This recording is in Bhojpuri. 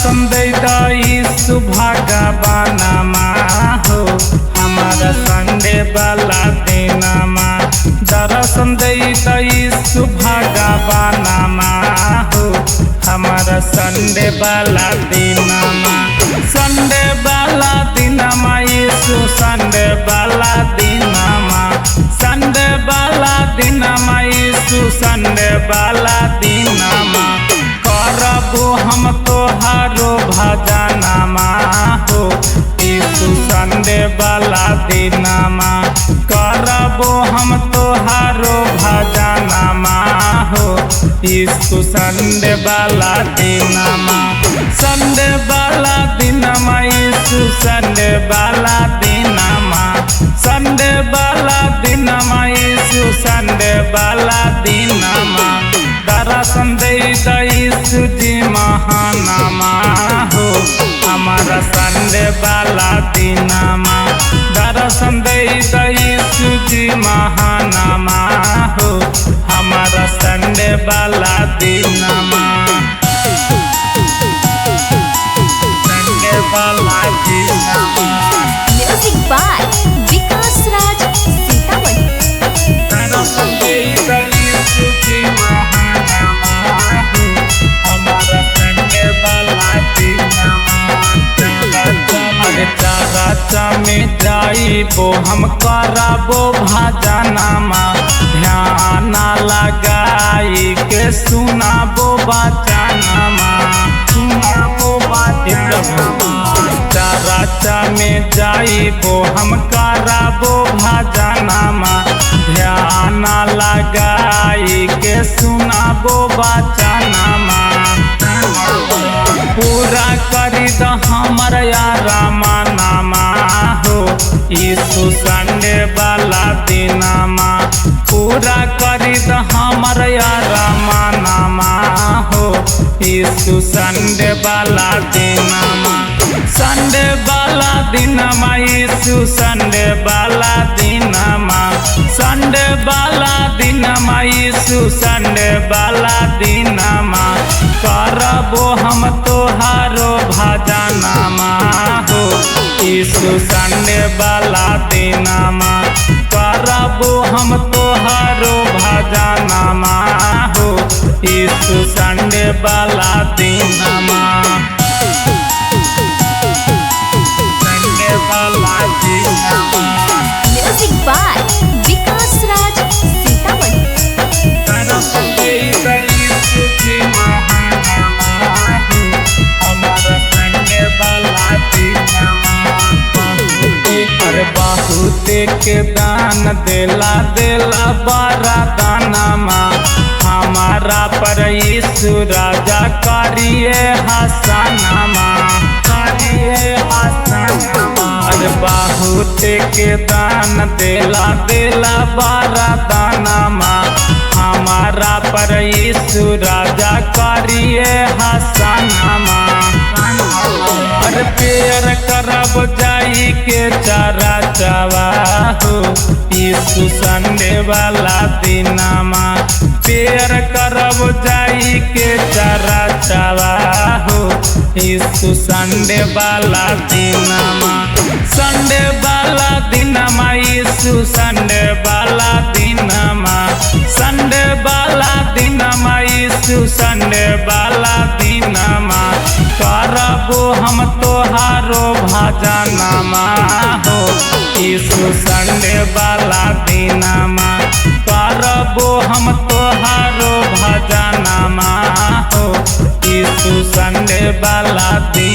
दर्शन दे यीशु भगवानमा हो हमारा संडे वाला दिनमा। दर्शन दे यीशु भगवानमा हो हमारा संडे वाला दिनमा। संडे वाला दिनमा यीशु संडे वाला दिनमा। संडे वाला दिनमा यीशु संडे वाला दिनमा। करबो हम तोहारो भजनमा हो यीशु संडे वाला दिनमा। करबो हम तोहारो भजनमा हो यीशु संडे वाला दिनमा। संडे वाला दिनमा यीशु संडे वाला दिनमा। संडे वाला दिनमा यीशु संडे वाला दिनमा। दर्शन दे यीशु जी महानामा हो हमारा संडे वाला दिनमा। दर्शन दे यीशु जी महानामा हो हमारा संडे वाला दिनमा। संडे वाला दिनमा। म्यूजिक बाय विकास राज सीतामढ़ी। दर्शन दे यीशु जी महानामा हो हमारा संडे वाला दिनमा। चरा में जाइबो हम करबो भजनमा। ध्यान लगाई के सुनाबो वचनमा। सुनाबो वचनमा। चरा में जाइबो हम करबो भजनमा। ध्यान लगाई के सुनाबो वचनमा। पूरा करी द हमर रामनामा हो यीशु संडे वाला दिनमा। पूरा करी द हमर रामनामा हो यीशु संडे वाला दिनमा। संडे वाला दिनमा यीशु संडे वाला दिनमा। संडे वाला दिनमा यीशु संडे वाला दिनमा। करबो हम तोहारो भजनमा हो यीशु संडे वाला दिनमा। करबो हम तोहारो भजनमा हो यीशु संडे वाला दिनमा। संडे वाला दिनमा। म्यूजिक बाय विकास राज सीतामढ़ी। दर्शन दे यीशु जी महानामा हो हमारा संडे वाला दिनमा। अरे बहुते के दान देला देला बड़ा दानमा। हमारा पर यीशु राजा करिए हसनमा। करिए हसनमा। अरे बहुते के दान देला देला बड़ा दानमा। हमारा पर यीशु राजा करिए हसनमा। अरे पेर करब जाई के चारा चावा हो यीशु संडे वाला दिनमा। पेर करब जाई के चारा चावा हो यीशु संडे वाला दिनमा। संडे वाला दिनमा यीशु संडे वाला दिनमा। संडे वाला दिनमा यीशु संडे वाला दिनमा। करबो हम तोहारो भजनमा हो यीशु संडे वाला दिनमा। करबो हम तोहारो भजनमा हो यीशु संडे वाला दिन।